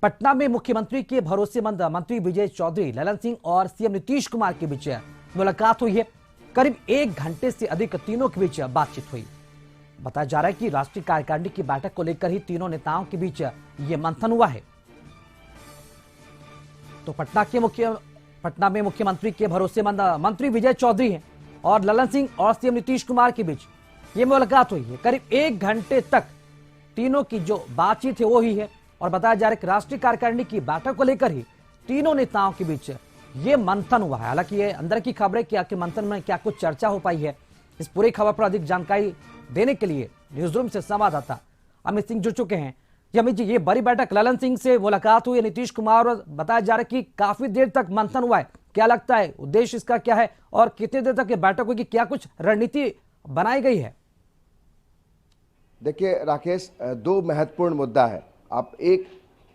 पटना में मुख्यमंत्री के भरोसेमंद मंत्री विजय चौधरी, ललन सिंह और सीएम नीतीश कुमार के बीच मुलाकात हुई है। करीब 1 घंटे से अधिक तीनों के बीच बातचीत हुई। बताया जा रहा है कि राष्ट्रीय कार्यकारिणी की बैठक को लेकर ही तीनों नेताओं के बीच ये मंथन हुआ है। तो पटना में मुख्यमंत्री के भरोसेमंद मंत्री विजय चौधरी हैं और ललन सिंह और सीएम नीतीश कुमार के बीच ये मुलाकात हुई है। करीब 1 घंटे तक तीनों की जो बातचीत है वो ही है और बताया जा रहा है कि राष्ट्रीय कार्यकारिणी की बैठक को लेकर ही तीनों नेताओं के बीच ये मंथन हुआ है। हालांकि ये अंदर की खबरें कि आखिर मंथन में क्या कुछ चर्चा हो पाई है, इस पूरी खबर पर अधिक जानकारी देने के लिए न्यूज रूम से संवाददाता अमित सिंह जुड़ चुके हैं। अमित जी, ये बड़ी बैठक, ललन सिंह से मुलाकात हुई है, नीतीश कुमार, और बताया जा रहा है कि काफी देर तक मंथन हुआ है। क्या लगता है उद्देश्य इसका क्या है और कितनी देर तक ये बैठक होगी? क्या कुछ रणनीति बनाई गई है? देखिए राकेश, 2 महत्वपूर्ण मुद्दा है। आप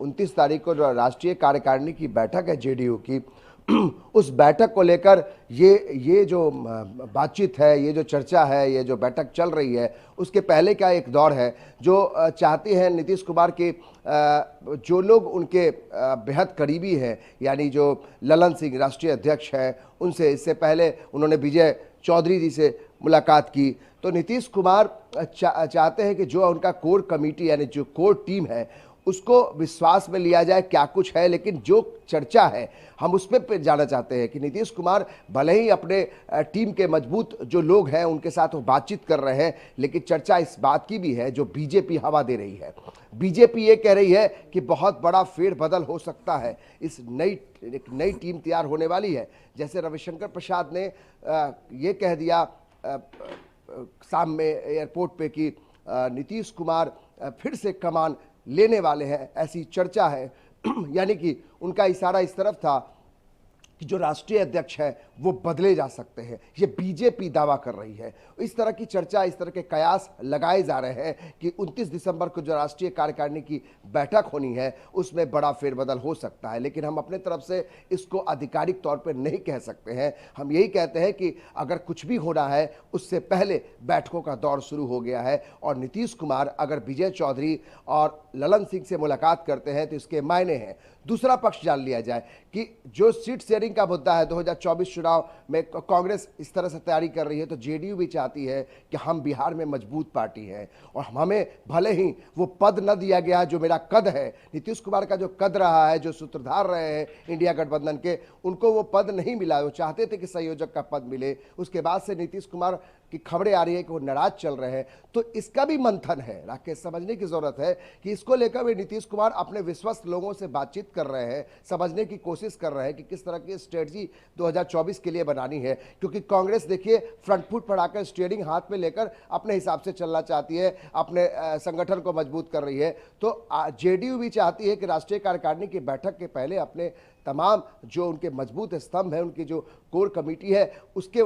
29 तारीख को जो राष्ट्रीय कार्यकारिणी की बैठक है जेडीयू की, उस बैठक को लेकर ये जो बातचीत है, ये जो चर्चा है, ये जो बैठक चल रही है, उसके पहले का एक दौर है जो चाहते हैं नीतीश कुमार के जो लोग उनके बेहद करीबी हैं, यानी जो ललन सिंह राष्ट्रीय अध्यक्ष हैं, उनसे इससे पहले उन्होंने विजय चौधरी जी से मुलाकात की। तो नीतीश कुमार चाहते हैं कि जो उनका कोर कमेटी यानी जो कोर टीम है उसको विश्वास में लिया जाए, क्या कुछ है, लेकिन जो चर्चा है हम उसमें जाना चाहते हैं कि नीतीश कुमार भले ही अपने टीम के मजबूत जो लोग हैं उनके साथ वो बातचीत कर रहे हैं, लेकिन चर्चा इस बात की भी है जो बीजेपी हवा दे रही है। बीजेपी ये कह रही है कि बहुत बड़ा फेरबदल हो सकता है, एक नई टीम तैयार होने वाली है। जैसे रविशंकर प्रसाद ने ये कह दिया शाम में एयरपोर्ट पे कि नीतीश कुमार फिर से कमान लेने वाले हैं, ऐसी चर्चा है। यानी कि उनका इशारा इस तरफ था कि जो राष्ट्रीय अध्यक्ष है वो बदले जा सकते हैं, ये बीजेपी दावा कर रही है। इस तरह की चर्चा, इस तरह के कयास लगाए जा रहे हैं कि 29 दिसंबर को जो राष्ट्रीय कार्यकारिणी की बैठक होनी है उसमें बड़ा फेरबदल हो सकता है। लेकिन हम अपने तरफ से इसको आधिकारिक तौर पर नहीं कह सकते हैं। हम यही कहते हैं कि अगर कुछ भी होना है उससे पहले बैठकों का दौर शुरू हो गया है और नीतीश कुमार अगर विजय चौधरी और ललन सिंह से मुलाकात करते हैं तो इसके मायने हैं। दूसरा पक्ष जान लिया जाए कि जो सीट शेयरिंग का मुद्दा है, 2024 चुनाव में कांग्रेस इस तरह से तैयारी कर रही है, तो जेडीयू भी चाहती है कि हम बिहार में मजबूत पार्टी है और हमें भले ही वो पद न दिया गया जो मेरा कद है, नीतीश कुमार का जो कद रहा है, जो सूत्रधार रहे हैं इंडिया गठबंधन के, उनको वो पद नहीं मिला। वो चाहते थे कि संयोजक का पद मिले। उसके बाद से नीतीश कुमार की खबरें आ रही है कि वो नाराज चल रहे हैं। तो इसका भी मंथन है, राकेश, समझने की जरूरत है कि इसको लेकर भी नीतीश कुमार अपने विश्वस्त लोगों से बातचीत कर रहे हैं, समझने की कोशिश कर रहे हैं कि किस तरह की स्ट्रेटजी 2024 के लिए बनानी है। क्योंकि कांग्रेस देखिए फ्रंट फुट पर आकर स्टीयरिंग हाथ में लेकर अपने हिसाब से चलना चाहती है, अपने संगठन को मजबूत कर रही है। तो जेडीयू भी चाहती है कि राष्ट्रीय कार्यकारिणी की बैठक के पहले अपने तमाम जो उनके मजबूत स्तंभ है, उनकी जो कोर कमेटी है, उससे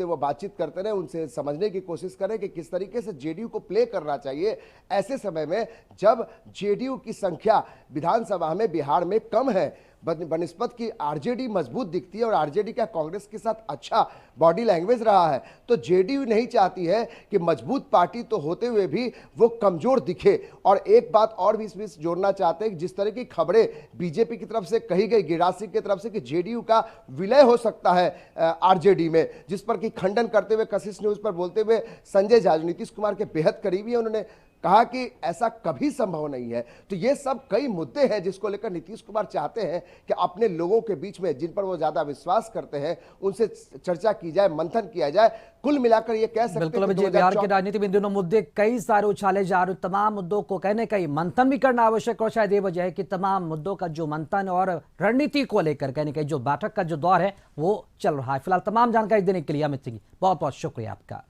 वो बातचीत करते रहे, उनसे समझने की कोशिश करें कि किस तरीके से जेडीयू को प्ले करना चाहिए ऐसे समय में जब जेडीयू की संख्या विधानसभा में बिहार में कम है, बनिस्बत की आरजेडी मजबूत दिखती है और आरजेडी का कांग्रेस के साथ अच्छा बॉडी लैंग्वेज रहा है। तो जेडीयू नहीं चाहती है कि मजबूत पार्टी तो होते हुए भी वो कमजोर दिखे। और एक बात और भी इसमें जोड़ना चाहते हैं कि जिस तरह की खबरें बीजेपी की तरफ से कही गई, गिरिराज सिंह की तरफ से कि जेडीयू का विलय हो सकता है आरजेडी में, जिस पर कि खंडन करते हुए कशिश न्यूज पर बोलते हुए संजय झा नीतीश कुमार के बेहद करीबी है, उन्होंने कहा कि ऐसा कभी संभव नहीं है। तो ये सब कई मुद्दे हैं जिसको लेकर नीतीश कुमार चाहते हैं कि अपने लोगों के बीच में जिन पर वो ज्यादा विश्वास करते हैं उनसे चर्चा की जाए, मंथन किया जाए। कुल मिलाकर ये कह सकते हैं कि बिहार की राजनीति में दोनों मुद्दे कई सारे उछाले जा रहे, तमाम मुद्दों को कहने का मंथन भी करना आवश्यक और शायद ये वजह है कि तमाम मुद्दों का जो मंथन और रणनीति को लेकर कहने का जो बैठक का जो दौर है वो चल रहा है। फिलहाल तमाम जानकारी देने के लिए अमित सिंह बहुत बहुत शुक्रिया आपका।